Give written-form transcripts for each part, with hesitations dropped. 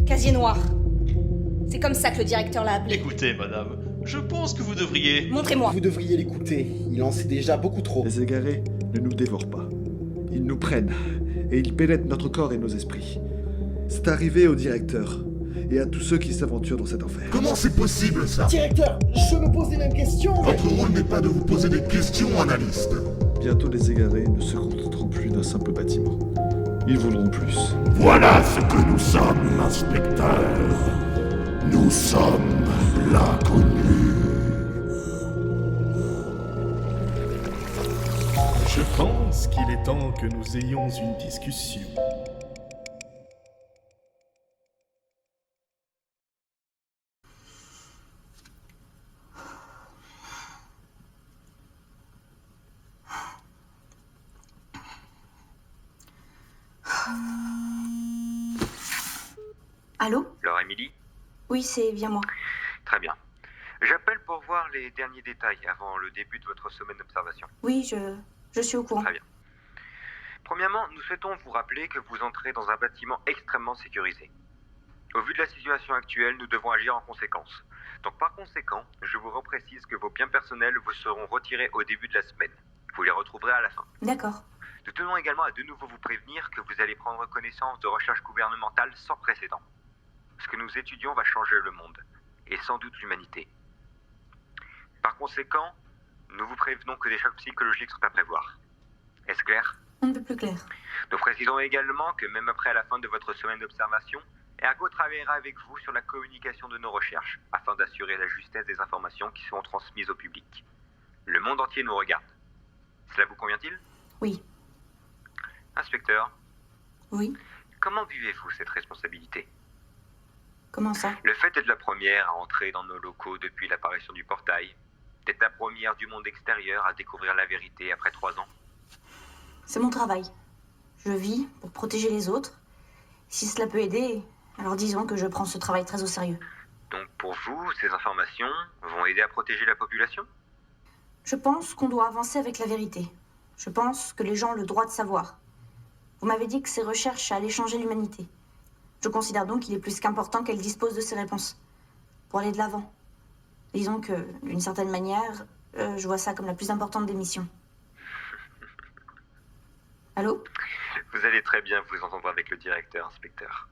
Casier noir. C'est comme ça que le directeur l'a appelé. Écoutez, madame, je pense que vous devriez... Montrez-moi. Vous devriez l'écouter, il en sait déjà beaucoup trop. Les égarés ne nous dévorent pas. Ils nous prennent, et ils pénètrent notre corps et nos esprits. C'est arrivé au directeur, et à tous ceux qui s'aventurent dans cet enfer. Comment c'est possible, ça? Directeur, je me pose les mêmes questions. Votre rôle n'est pas de vous poser des questions, analyste. Bientôt les égarés ne se contenteront plus d'un simple bâtiment. Ils voudront plus. Voilà ce que nous sommes, inspecteur. Nous sommes l'inconnu. Je pense qu'il est temps que nous ayons une discussion. Allô? Laure Émilie? Oui, c'est bien moi. Très bien. J'appelle pour voir les derniers détails avant le début de votre semaine d'observation. Oui, je suis au courant. Très bien. Premièrement, nous souhaitons vous rappeler que vous entrez dans un bâtiment extrêmement sécurisé. Au vu de la situation actuelle, nous devons agir en conséquence. Donc par conséquent, je vous reprécise que vos biens personnels vous seront retirés au début de la semaine. Vous les retrouverez à la fin. D'accord. Nous tenons également à de nouveau vous prévenir que vous allez prendre connaissance de recherches gouvernementales sans précédent. Ce que nous étudions va changer le monde, et sans doute l'humanité. Par conséquent, nous vous prévenons que des chocs psychologiques sont à prévoir. Est-ce clair? Un peu plus clair. Nous précisons également que même après la fin de votre semaine d'observation, Ergo travaillera avec vous sur la communication de nos recherches, afin d'assurer la justesse des informations qui seront transmises au public. Le monde entier nous regarde. Cela vous convient-il? Oui. Inspecteur, Oui. comment vivez-vous cette responsabilité? Comment ça? Le fait d'être la première à entrer dans nos locaux depuis l'apparition du portail, d'être la première du monde extérieur à découvrir la vérité après 3 ans. C'est mon travail. Je vis pour protéger les autres. Si cela peut aider, alors disons que je prends ce travail très au sérieux. Donc pour vous, ces informations vont aider à protéger la population? Je pense qu'on doit avancer avec la vérité. Je pense que les gens ont le droit de savoir. Vous m'avez dit que ces recherches allaient changer l'humanité. Je considère donc qu'il est plus qu'important qu'elle dispose de ces réponses. Pour aller de l'avant. Disons que, d'une certaine manière, je vois ça comme la plus importante des missions. Allô? Vous allez très bien vous entendre avec le directeur, inspecteur.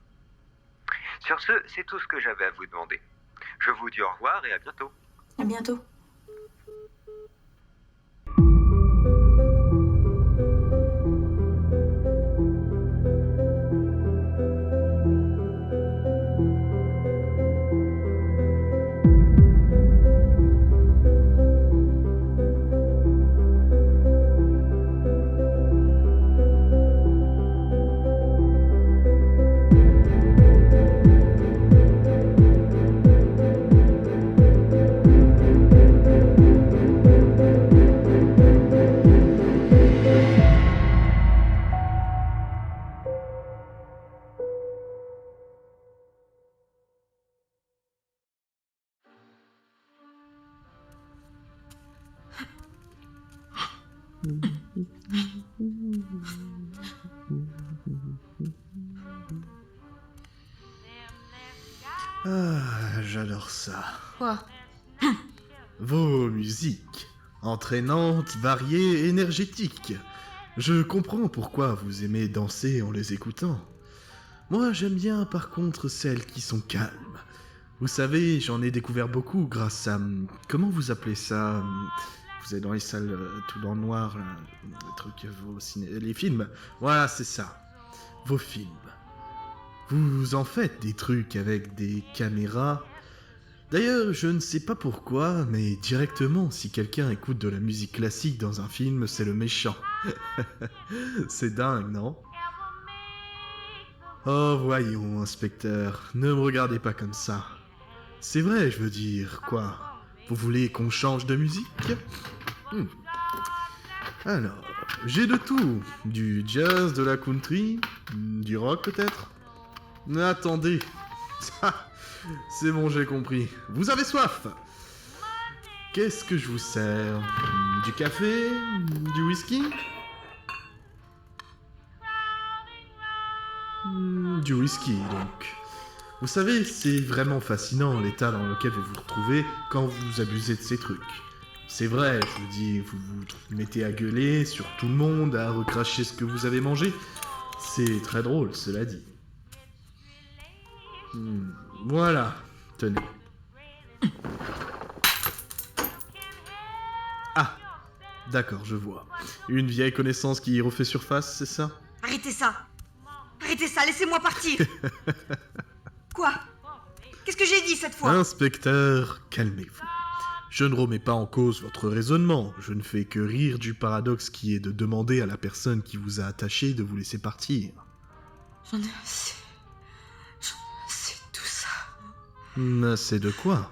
Sur ce, c'est tout ce que j'avais à vous demander. Je vous dis au revoir et à bientôt. À bientôt. Ah, j'adore ça. Quoi? Vos musiques. Entraînantes, variées, énergétiques. Je comprends pourquoi vous aimez danser en les écoutant. Moi, j'aime bien par contre celles qui sont calmes. Vous savez, j'en ai découvert beaucoup grâce à... Comment vous appelez ça? Vous êtes dans les salles tout dans le noir, là, les trucs, les films. Voilà, c'est ça. Vos films. Vous en faites des trucs avec des caméras. D'ailleurs, je ne sais pas pourquoi, mais directement, si quelqu'un écoute de la musique classique dans un film, c'est le méchant. C'est dingue, non? Oh, voyons, inspecteur, ne me regardez pas comme ça. C'est vrai, je veux dire, quoi? Vous voulez qu'on change de musique? Alors, j'ai de tout. Du jazz, de la country, du rock peut-être? Attendez. C'est bon, j'ai compris. Vous avez soif? Qu'est-ce que je vous sers? Du café? Du whisky? Du whisky, donc. Vous savez, c'est vraiment fascinant l'état dans lequel vous vous retrouvez quand vous abusez de ces trucs. C'est vrai, je vous dis, vous vous mettez à gueuler sur tout le monde, à recracher ce que vous avez mangé. C'est très drôle, cela dit. Voilà, tenez. Ah, d'accord, je vois. Une vieille connaissance qui refait surface, c'est ça? Arrêtez ça! Arrêtez ça, laissez-moi partir! Quoi? Qu'est-ce que j'ai dit cette fois? Inspecteur, calmez-vous. Je ne remets pas en cause votre raisonnement, je ne fais que rire du paradoxe qui est de demander à la personne qui vous a attaché de vous laisser partir. J'en ai assez. J'en ai assez de tout ça. C'est de quoi?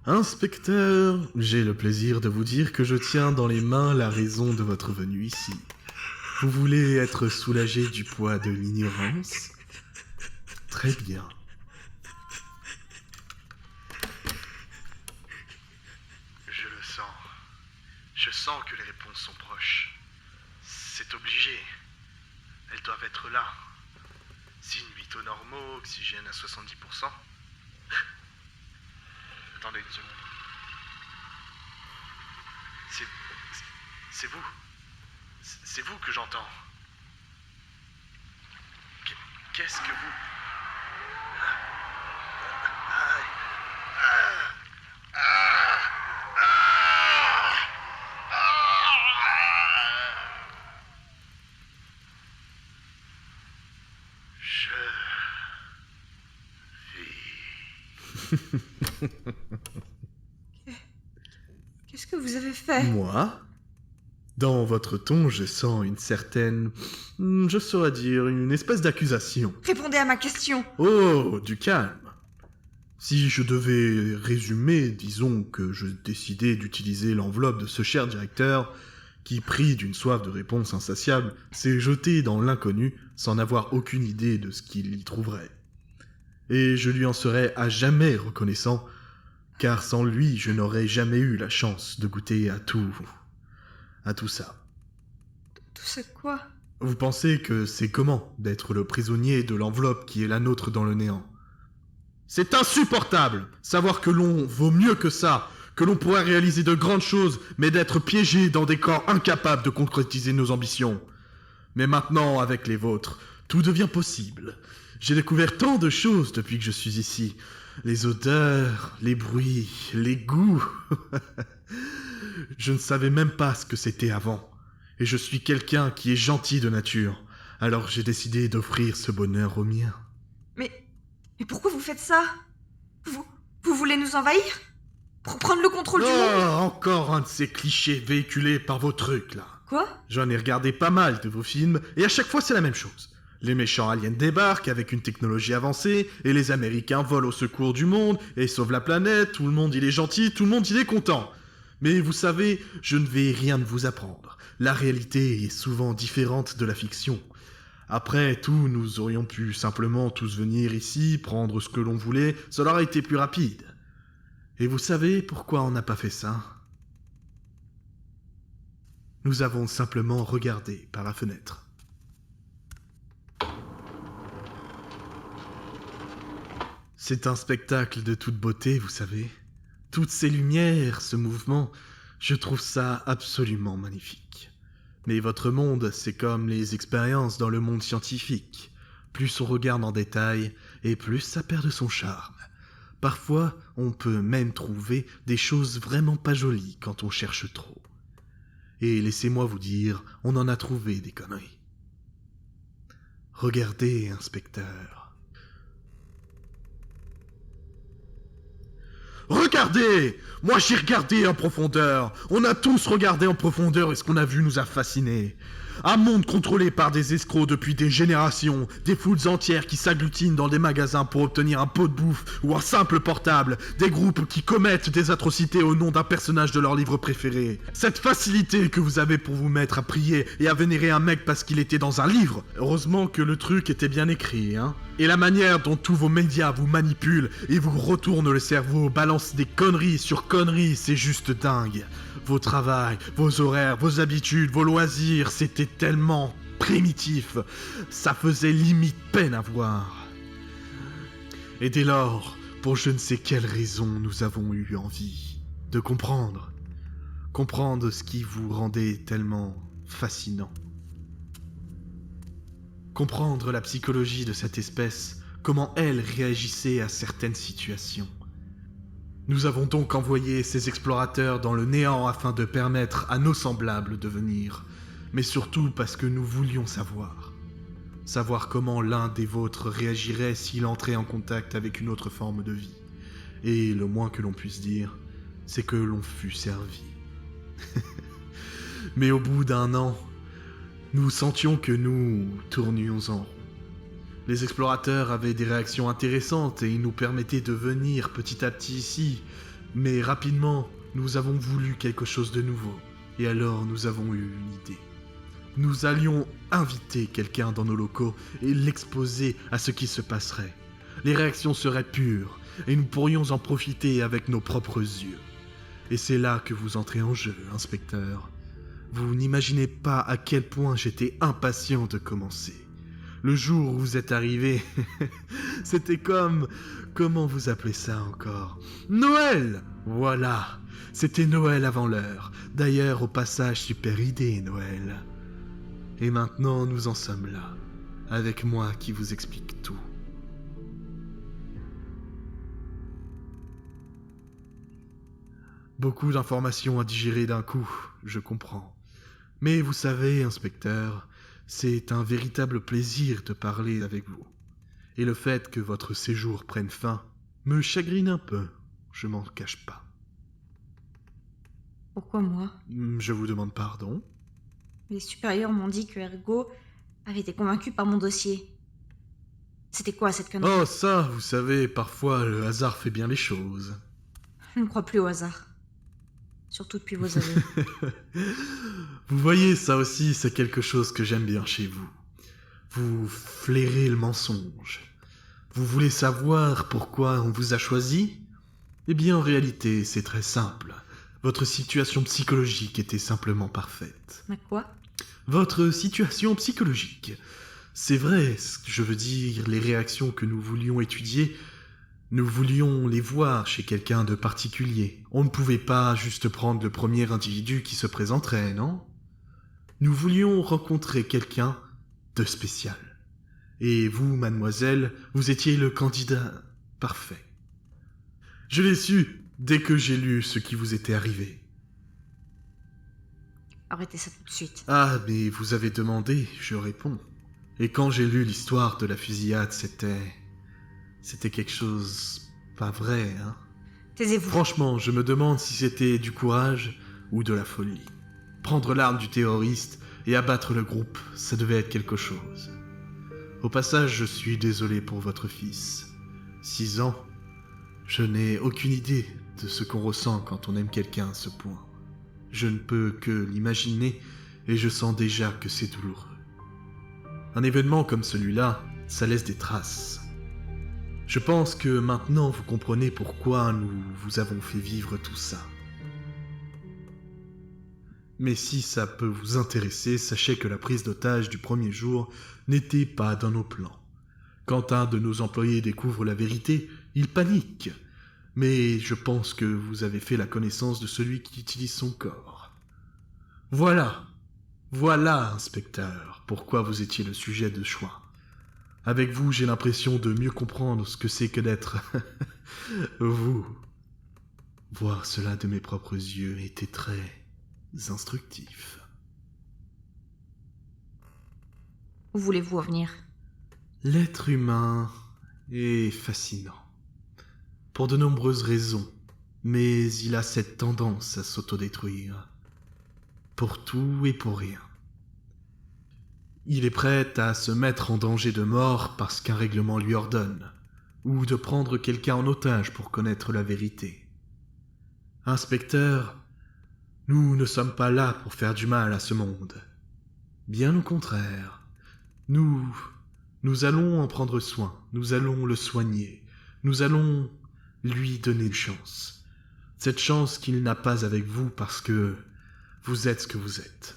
Inspecteur, j'ai le plaisir de vous dire que je tiens dans les mains la raison de votre venue ici. Vous voulez être soulagé du poids de l'ignorance? Très bien. Je le sens. Je sens que les réponses sont proches. C'est obligé. Elles doivent être là. Signes vitaux normaux, oxygène à 70%. Attendez une seconde. C'est vous. C'est vous que j'entends. Qu'est-ce que vous... Qu'est-ce que vous avez fait? Moi? Dans votre ton, je sens une certaine... je saurais dire, une espèce d'accusation. Répondez à ma question. Oh, du calme. Si je devais résumer, disons que je décidais d'utiliser l'enveloppe de ce cher directeur, qui, pris d'une soif de réponse insatiable, s'est jeté dans l'inconnu sans avoir aucune idée de ce qu'il y trouverait. Et je lui en serais à jamais reconnaissant, car sans lui, je n'aurais jamais eu la chance de goûter à tout ça. Tout ça quoi? Vous pensez que c'est comment d'être le prisonnier de l'enveloppe qui est la nôtre dans le néant? C'est insupportable! Savoir que l'on vaut mieux que ça, que l'on pourrait réaliser de grandes choses, mais d'être piégé dans des corps incapables de concrétiser nos ambitions. Mais maintenant, avec les vôtres, tout devient possible. J'ai découvert tant de choses depuis que je suis ici. Les odeurs, les bruits, les goûts. Je ne savais même pas ce que c'était avant. Et je suis quelqu'un qui est gentil de nature. Alors j'ai décidé d'offrir ce bonheur aux miens. Mais pourquoi vous faites ça? Vous voulez nous envahir? Pour prendre le contrôle du monde? Encore un de ces clichés véhiculés par vos trucs, là. Quoi? J'en ai regardé pas mal de vos films, et à chaque fois c'est la même chose. Les méchants aliens débarquent avec une technologie avancée, et les Américains volent au secours du monde, et sauvent la planète, tout le monde il est gentil, tout le monde il est content. Mais vous savez, je ne vais rien vous apprendre. La réalité est souvent différente de la fiction. Après tout, nous aurions pu simplement tous venir ici, prendre ce que l'on voulait, cela aurait été plus rapide. Et vous savez pourquoi on n'a pas fait ça? Nous avons simplement regardé par la fenêtre. C'est un spectacle de toute beauté, vous savez. Toutes ces lumières, ce mouvement, je trouve ça absolument magnifique. Mais votre monde, c'est comme les expériences dans le monde scientifique. Plus on regarde en détail, et plus ça perd de son charme. Parfois, on peut même trouver des choses vraiment pas jolies quand on cherche trop. Et laissez-moi vous dire, on en a trouvé des conneries. Regardez, inspecteur. Regardez! Moi j'ai regardé en profondeur. On a tous regardé en profondeur et ce qu'on a vu nous a fascinés. Un monde contrôlé par des escrocs depuis des générations, des foules entières qui s'agglutinent dans des magasins pour obtenir un pot de bouffe ou un simple portable, des groupes qui commettent des atrocités au nom d'un personnage de leur livre préféré. Cette facilité que vous avez pour vous mettre à prier et à vénérer un mec parce qu'il était dans un livre, heureusement que le truc était bien écrit, hein. Et la manière dont tous vos médias vous manipulent et vous retournent le cerveau, balancent des conneries sur conneries, c'est juste dingue. Vos travails, vos horaires, vos habitudes, vos loisirs, c'était tellement primitif, ça faisait limite peine à voir. Et dès lors, pour je ne sais quelle raison, nous avons eu envie de comprendre ce qui vous rendait tellement fascinant. Comprendre la psychologie de cette espèce, comment elle réagissait à certaines situations. Nous avons donc envoyé ces explorateurs dans le néant afin de permettre à nos semblables de venir, mais surtout parce que nous voulions savoir comment l'un des vôtres réagirait s'il entrait en contact avec une autre forme de vie. Et le moins que l'on puisse dire, c'est que l'on fut servi. Mais au bout d'un an, nous sentions que nous tournions en rond. Les explorateurs avaient des réactions intéressantes et ils nous permettaient de venir petit à petit ici, mais rapidement, nous avons voulu quelque chose de nouveau. Et alors nous avons eu une idée. Nous allions inviter quelqu'un dans nos locaux et l'exposer à ce qui se passerait. Les réactions seraient pures et nous pourrions en profiter avec nos propres yeux. Et c'est là que vous entrez en jeu, inspecteur. Vous n'imaginez pas à quel point j'étais impatient de commencer. Le jour où vous êtes arrivé, c'était comme... Comment vous appelez ça encore? Noël! Voilà, c'était Noël avant l'heure. D'ailleurs, au passage, super idée, Noël. Et maintenant, nous en sommes là, avec moi qui vous explique tout. Beaucoup d'informations à digérer d'un coup, je comprends. Mais vous savez, inspecteur, c'est un véritable plaisir de parler avec vous. Et le fait que votre séjour prenne fin me chagrine un peu, je m'en cache pas. Pourquoi moi? Je vous demande pardon. Les supérieurs m'ont dit que Ergo avait été convaincu par mon dossier. C'était quoi cette connerie? Oh ça, vous savez, parfois le hasard fait bien les choses. Je ne crois plus au hasard. Surtout depuis vos années. Vous voyez, ça aussi, c'est quelque chose que j'aime bien chez vous. Vous flairez le mensonge. Vous voulez savoir pourquoi on vous a choisi? Eh bien, en réalité, c'est très simple. Votre situation psychologique était simplement parfaite. Mais quoi? Votre situation psychologique. C'est vrai, je veux dire, les réactions que nous voulions étudier, nous voulions les voir chez quelqu'un de particulier. On ne pouvait pas juste prendre le premier individu qui se présenterait, non? Nous voulions rencontrer quelqu'un de spécial. Et vous, mademoiselle, vous étiez le candidat parfait. Je l'ai su dès que j'ai lu ce qui vous était arrivé. Arrêtez ça tout de suite. Ah, mais vous avez demandé, je réponds. Et quand j'ai lu l'histoire de la fusillade, c'était quelque chose... pas vrai, hein? Taisez-vous. Franchement, je me demande si c'était du courage ou de la folie. Prendre l'arme du terroriste et abattre le groupe, ça devait être quelque chose. Au passage, je suis désolé pour votre fils. 6 ans, je n'ai aucune idée de ce qu'on ressent quand on aime quelqu'un à ce point. Je ne peux que l'imaginer et je sens déjà que c'est douloureux. Un événement comme celui-là, ça laisse des traces. Je pense que maintenant vous comprenez pourquoi nous vous avons fait vivre tout ça. Mais si ça peut vous intéresser, sachez que la prise d'otage du premier jour n'était pas dans nos plans. Quand un de nos employés découvre la vérité, il panique. Mais je pense que vous avez fait la connaissance de celui qui utilise son corps. Voilà, inspecteur, pourquoi vous étiez le sujet de choix. Avec vous, j'ai l'impression de mieux comprendre ce que c'est que d'être vous. Voir cela de mes propres yeux était très instructif. Où voulez-vous en venir? L'être humain est fascinant. Pour de nombreuses raisons, mais il a cette tendance à s'autodétruire. Pour tout et pour rien. Il est prêt à se mettre en danger de mort parce qu'un règlement lui ordonne, ou de prendre quelqu'un en otage pour connaître la vérité. Inspecteur, nous ne sommes pas là pour faire du mal à ce monde. Bien au contraire. Nous allons en prendre soin, nous allons le soigner, nous allons lui donner une chance. Cette chance qu'il n'a pas avec vous parce que vous êtes ce que vous êtes.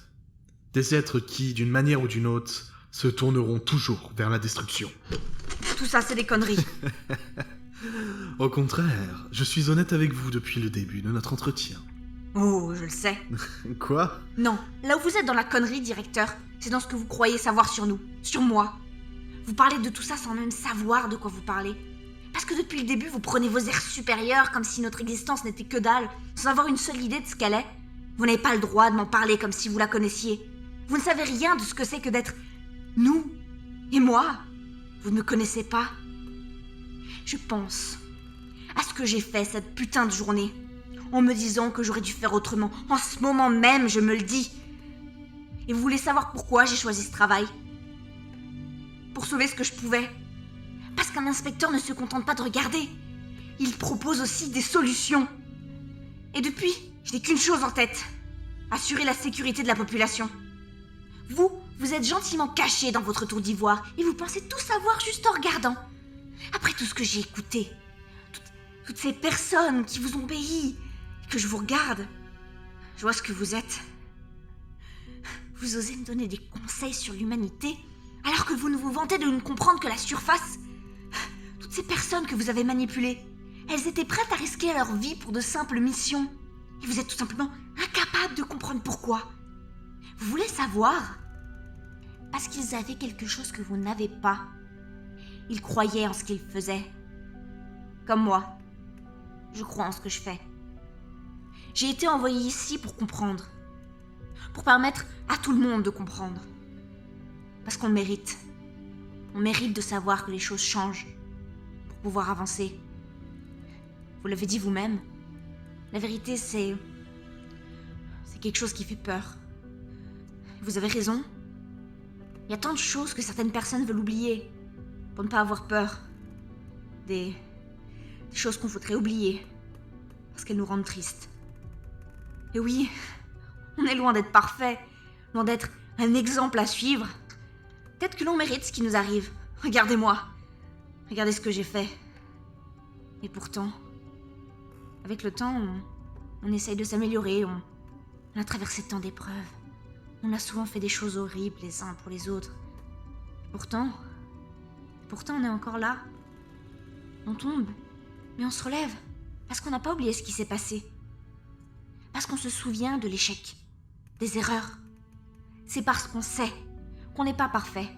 Des êtres qui, d'une manière ou d'une autre, se tourneront toujours vers la destruction. Tout ça, c'est des conneries. Au contraire, je suis honnête avec vous depuis le début de notre entretien. Oh, je le sais. Quoi? Non, là où vous êtes dans la connerie, directeur, c'est dans ce que vous croyez savoir sur nous, sur moi. Vous parlez de tout ça sans même savoir de quoi vous parlez. Parce que depuis le début, vous prenez vos airs supérieurs comme si notre existence n'était que dalle, sans avoir une seule idée de ce qu'elle est. Vous n'avez pas le droit de m'en parler comme si vous la connaissiez. Vous ne savez rien de ce que c'est que d'être nous et moi. Vous ne me connaissez pas. Je pense à ce que j'ai fait cette putain de journée, en me disant que j'aurais dû faire autrement. En ce moment même, je me le dis. Et vous voulez savoir pourquoi j'ai choisi ce travail? Pour sauver ce que je pouvais. Parce qu'un inspecteur ne se contente pas de regarder. Il propose aussi des solutions. Et depuis, je n'ai qu'une chose en tête. Assurer la sécurité de la population. Vous êtes gentiment cachés dans votre tour d'ivoire et vous pensez tout savoir juste en regardant. Après tout ce que j'ai écouté, toutes ces personnes qui vous ont obéi, que je vous regarde, je vois ce que vous êtes. Vous osez me donner des conseils sur l'humanité alors que vous ne vous vantez de ne comprendre que la surface. Toutes ces personnes que vous avez manipulées, elles étaient prêtes à risquer leur vie pour de simples missions. Et vous êtes tout simplement incapable de comprendre pourquoi. Vous voulez savoir? Parce qu'ils avaient quelque chose que vous n'avez pas. Ils croyaient en ce qu'ils faisaient. Comme moi. Je crois en ce que je fais. J'ai été envoyée ici pour comprendre. Pour permettre à tout le monde de comprendre. Parce qu'on le mérite. On mérite de savoir que les choses changent. Pour pouvoir avancer. Vous l'avez dit vous-même. La vérité, c'est quelque chose qui fait peur. Vous avez raison. Il y a tant de choses que certaines personnes veulent oublier. Pour ne pas avoir peur. Des choses qu'on voudrait oublier. Parce qu'elles nous rendent tristes. Et oui, on est loin d'être parfait. Loin d'être un exemple à suivre. Peut-être que l'on mérite ce qui nous arrive. Regardez-moi. Regardez ce que j'ai fait. Et pourtant, avec le temps, on essaye de s'améliorer. On a traversé tant d'épreuves. On a souvent fait des choses horribles les uns pour les autres. Pourtant, on est encore là. On tombe, mais on se relève. Parce qu'on n'a pas oublié ce qui s'est passé. Parce qu'on se souvient de l'échec, des erreurs. C'est parce qu'on sait qu'on n'est pas parfait,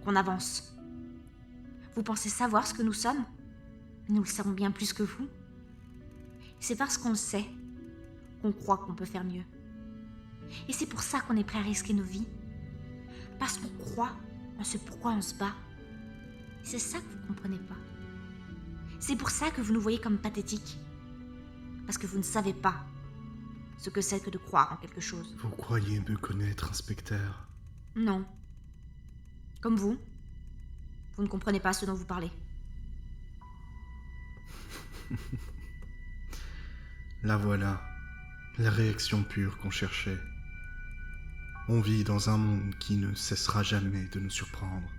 qu'on avance. Vous pensez savoir ce que nous sommes? Nous le savons bien plus que vous. C'est parce qu'on le sait qu'on croit qu'on peut faire mieux. Et c'est pour ça qu'on est prêt à risquer nos vies. Parce qu'on croit en ce pourquoi on se bat. C'est ça que vous comprenez pas. C'est pour ça que vous nous voyez comme pathétiques. Parce que vous ne savez pas ce que c'est que de croire en quelque chose. Vous croyez me connaître, inspecteur? Non. Comme vous ne comprenez pas ce dont vous parlez. La voilà, la réaction pure qu'on cherchait. On vit dans un monde qui ne cessera jamais de nous surprendre.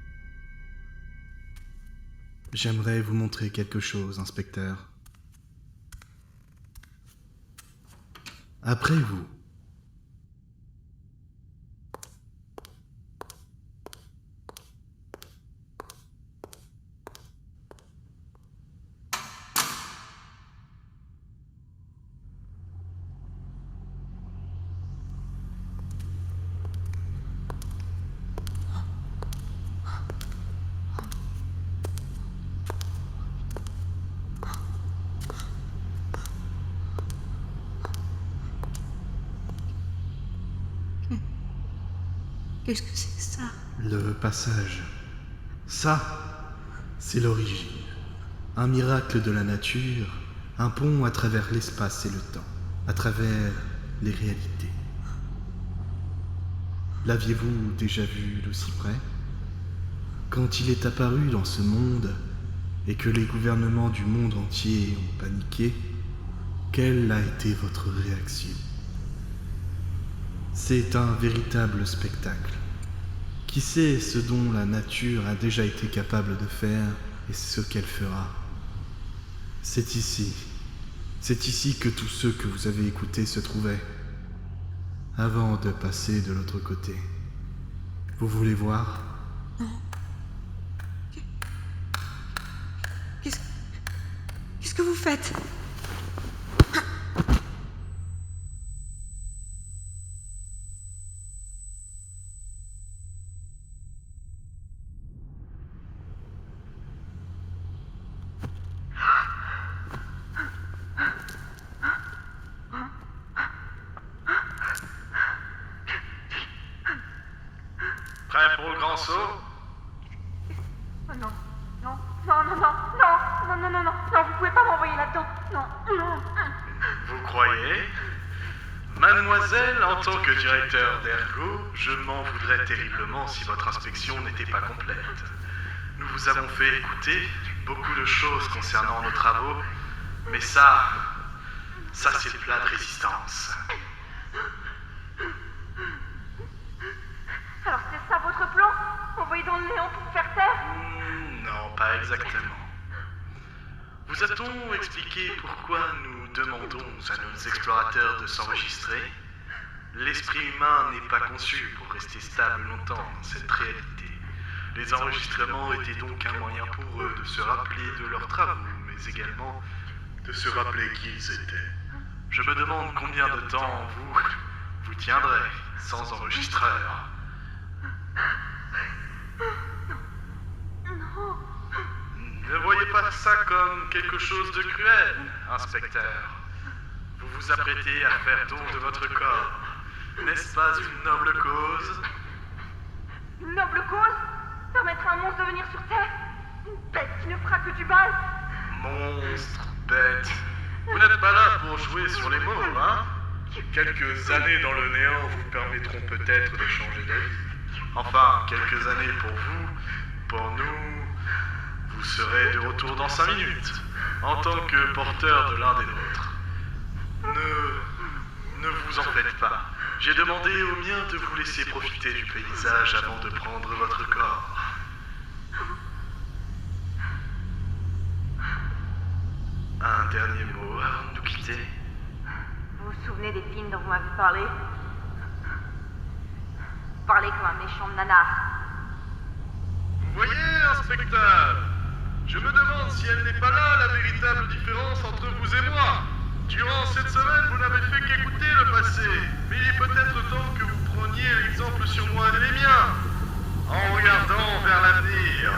J'aimerais vous montrer quelque chose, inspecteur. Après vous. Qu'est-ce que c'est ça? Le passage. Ça, c'est l'origine. Un miracle de la nature, un pont à travers l'espace et le temps, à travers les réalités. L'aviez-vous déjà vu d'aussi près? Quand il est apparu dans ce monde, et que les gouvernements du monde entier ont paniqué, quelle a été votre réaction? C'est un véritable spectacle. Qui sait ce dont la nature a déjà été capable de faire et ce qu'elle fera? C'est ici que tous ceux que vous avez écoutés se trouvaient. avant de passer de l'autre côté. Vous voulez voir? Qu'est-ce que vous faites? Prêt pour le grand saut? Oh non, non, non, non, non, non, non, non, non, non, non, vous pouvez pas m'envoyer là-dedans. Non, non. Vous croyez? Mademoiselle, en tant que directeur d'Ergo, je m'en voudrais terriblement si votre inspection n'était pas complète. Nous vous avons fait écouter beaucoup de choses concernant nos travaux, mais ça c'est le plat de résistance. Alors c'est ça votre plan? Envoyer dans le néant pour faire taire? Non, pas exactement. Vous a-t-on expliqué pourquoi nous demandons à nos explorateurs de s'enregistrer? L'esprit humain n'est pas conçu pour rester stable longtemps dans cette réalité. Les enregistrements étaient donc un moyen pour eux de se rappeler de leurs travaux, mais également de se rappeler qui ils étaient. Je me demande combien de temps vous tiendrez sans enregistreur. Ne voyez pas ça comme quelque chose de cruel, inspecteur. Vous vous apprêtez à faire don de votre corps. N'est-ce pas une noble cause? Une noble cause? Permettre à un monstre de venir sur Terre? Une bête qui ne fera que du mal? Monstre, bête. Vous n'êtes pas là pour jouer sur les mots, hein? Quelques années dans le néant vous permettront peut-être de changer d'avis. Enfin, quelques années pour vous, pour nous, vous serez de retour dans 5 minutes, en tant que porteur de l'un des nôtres. Ne vous en faites pas. J'ai demandé aux miens de vous laisser profiter du paysage avant de prendre votre corps. Un dernier mot avant de nous quitter. Vous vous souvenez des films dont vous m'avez parlé? Parlez comme un méchant de nanar. Vous voyez, inspecteur, je me demande si elle n'est pas là la véritable différence entre vous et moi. Durant cette semaine, vous n'avez fait qu'écouter le passé, mais il est peut-être temps que vous preniez l'exemple sur moi et les miens, en regardant vers l'avenir.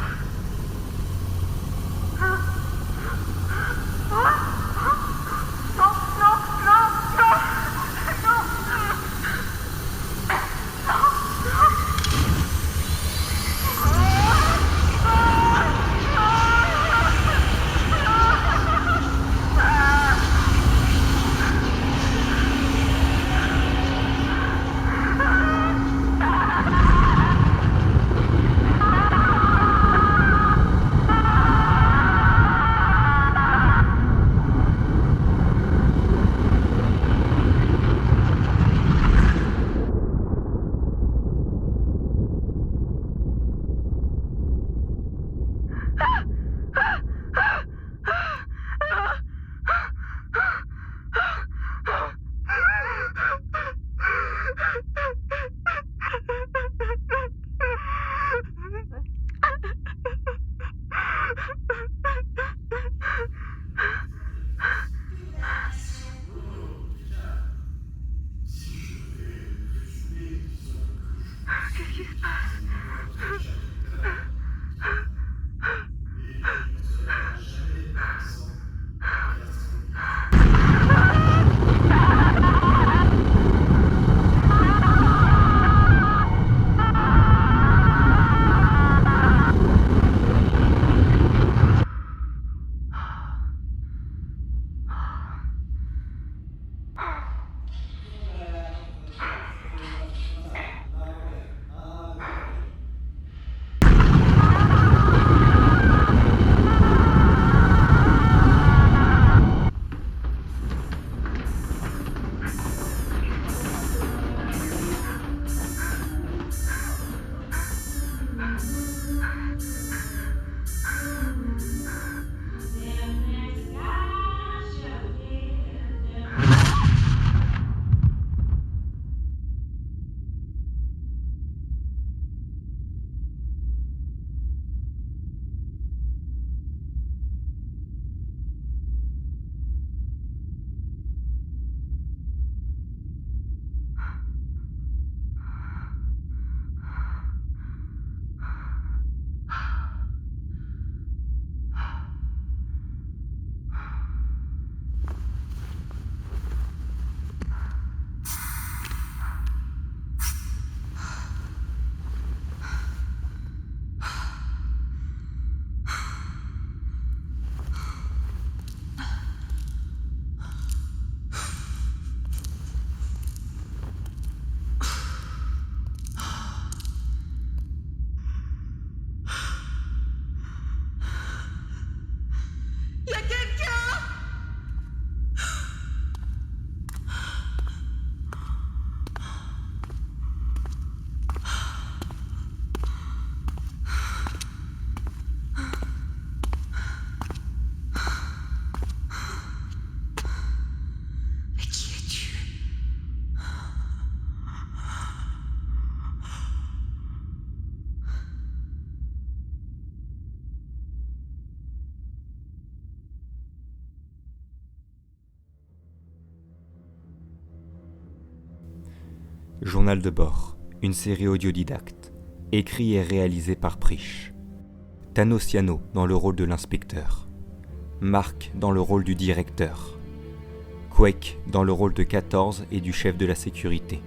Y a quelqu'un? Mais qui es-tu? Journal de bord, une série audiodidacte, écrit et réalisé par Prish. Thanos Yano dans le rôle de l'inspecteur. Mark dans le rôle du directeur. Quake dans le rôle de 14 et du chef de la sécurité.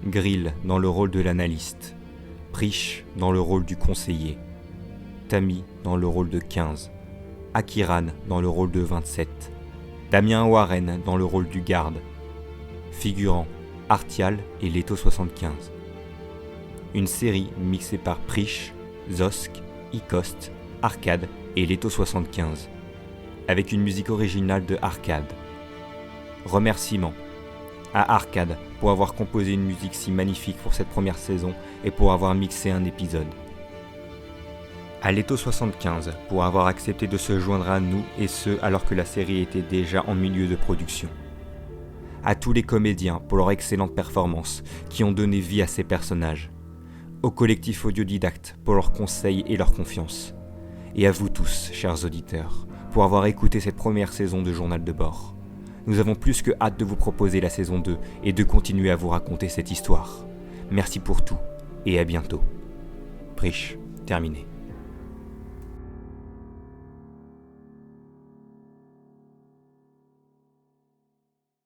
Grill dans le rôle de l'analyste. Prish dans le rôle du conseiller. Tammy dans le rôle de 15. Akiran dans le rôle de 27. Damien Warren dans le rôle du garde. Figurants Artial et Leto 75. Une série mixée par Prish, Zosk, Icost, Arcade et Leto 75, avec une musique originale de Arcade. Remerciements à Arcade pour avoir composé une musique si magnifique pour cette première saison et pour avoir mixé un épisode. À Leto 75 pour avoir accepté de se joindre à nous et ce alors que la série était déjà en milieu de production. À tous les comédiens pour leur excellente performance qui ont donné vie à ces personnages. Au collectif audiodidacte pour leurs conseils et leur confiance. Et à vous tous, chers auditeurs, pour avoir écouté cette première saison de Journal de bord. Nous avons plus que hâte de vous proposer la saison 2 et de continuer à vous raconter cette histoire. Merci pour tout et à bientôt. Prish, terminé.